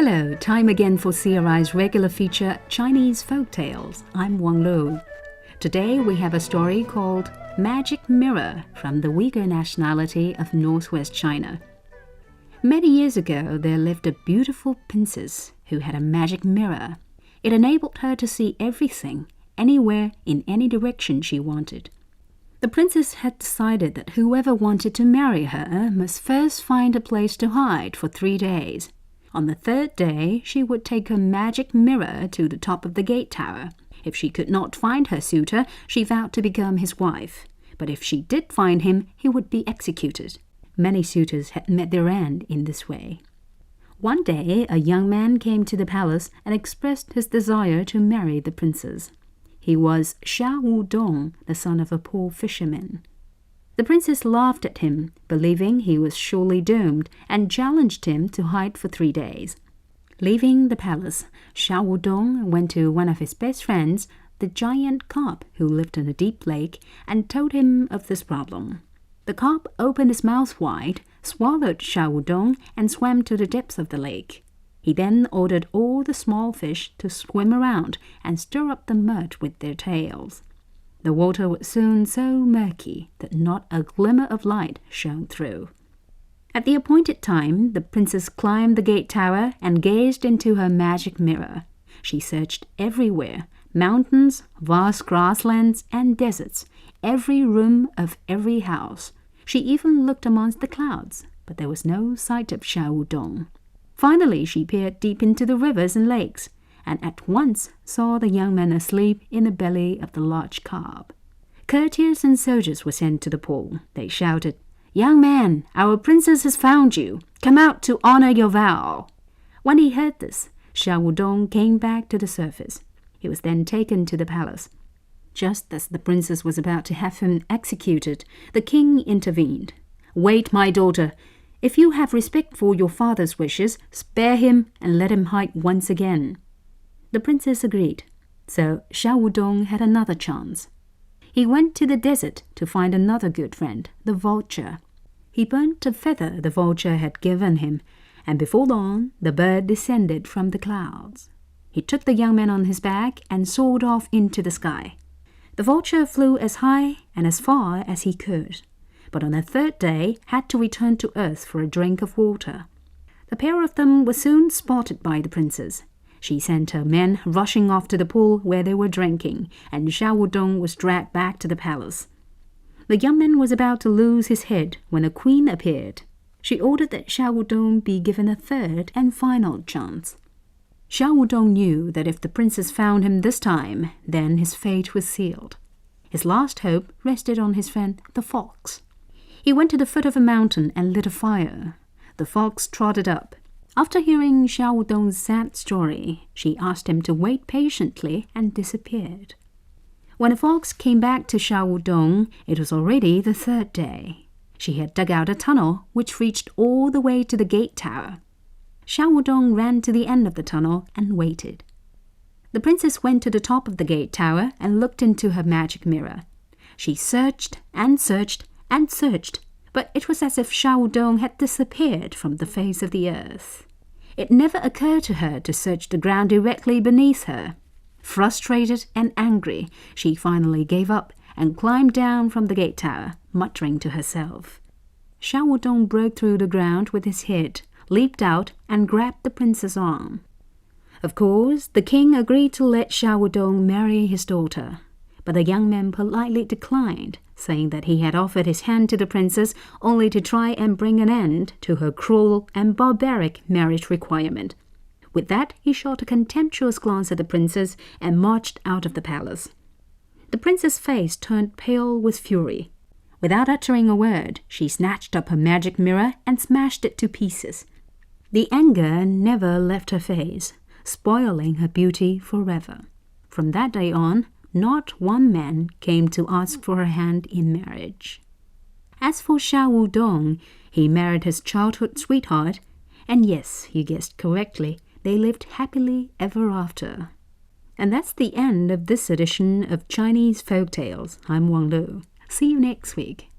Hello, time again for CRI's regular feature, Chinese Folk Tales. I'm Wang Lu. Today we have a story called Magic Mirror from the Uyghur nationality of northwest China. Many years ago, there lived a beautiful princess who had a magic mirror. It enabled her to see everything, anywhere, in any direction she wanted. The princess had decided that whoever wanted to marry her must first find a place to hide for 3 days. On the 3rd day, she would take her magic mirror to the top of the gate tower. If she could not find her suitor, she vowed to become his wife. But if she did find him, he would be executed. Many suitors had met their end in this way. One day, a young man came to the palace and expressed his desire to marry the princess. He was Xiao Wudong, the son of a poor fisherman. The princess laughed at him, believing he was surely doomed, and challenged him to hide for 3 days. Leaving the palace, Xiao Wudong went to one of his best friends, the giant carp who lived in a deep lake, and told him of this problem. The carp opened his mouth wide, swallowed Xiao Wudong, and swam to the depths of the lake. He then ordered all the small fish to swim around and stir up the mud with their tails. The water was soon so murky that not a glimmer of light shone through. At the appointed time, the princess climbed the gate tower and gazed into her magic mirror. She searched everywhere, mountains, vast grasslands, and deserts, every room of every house. She even looked amongst the clouds, but there was no sight of Xiao Wudong. Finally, she peered deep into the rivers and lakes, and at once saw the young man asleep in the belly of the large carp. Courtiers and soldiers were sent to the pool. They shouted, "Young man, our princess has found you. Come out to honor your vow." When he heard this, Xiao Wudong came back to the surface. He was then taken to the palace. Just as the princess was about to have him executed, the king intervened. "Wait, my daughter. If you have respect for your father's wishes, spare him and let him hide once again." The princess agreed, so Xiao Wudong had another chance. He went to the desert to find another good friend, the vulture. He burnt a feather the vulture had given him, and before long the bird descended from the clouds. He took the young man on his back and soared off into the sky. The vulture flew as high and as far as he could, but on the 3rd day had to return to earth for a drink of water. The pair of them were soon spotted by the princess. She sent her men rushing off to the pool where they were drinking, and Xiao Wudong was dragged back to the palace. The young man was about to lose his head when a queen appeared. She ordered that Xiao Wudong be given a 3rd and final chance. Xiao Wudong knew that if the princess found him this time, then his fate was sealed. His last hope rested on his friend, the fox. He went to the foot of a mountain and lit a fire. The fox trotted up. After hearing Xiao Wudong's sad story, she asked him to wait patiently and disappeared. When the fox came back to Xiao Wudong, it was already the 3rd day. She had dug out a tunnel which reached all the way to the gate tower. Xiao Wudong ran to the end of the tunnel and waited. The princess went to the top of the gate tower and looked into her magic mirror. She searched and searched and searched, but it was as if Xiao Wudong had disappeared from the face of the earth. It never occurred to her to search the ground directly beneath her. Frustrated and angry, she finally gave up and climbed down from the gate tower, muttering to herself. Xiao Wudong broke through the ground with his head, leaped out, and grabbed the princess' arm. Of course, the king agreed to let Xiao Wudong marry his daughter, but the young man politely declined, saying that he had offered his hand to the princess only to try and bring an end to her cruel and barbaric marriage requirement. With that, he shot a contemptuous glance at the princess and marched out of the palace. The princess' face turned pale with fury. Without uttering a word, she snatched up her magic mirror and smashed it to pieces. The anger never left her face, spoiling her beauty forever. From that day on, not one man came to ask for her hand in marriage. As for Xiao Wudong, he married his childhood sweetheart, and yes, you guessed correctly, they lived happily ever after. And that's the end of this edition of Chinese Folk Tales. I'm Wang Lu. See you next week.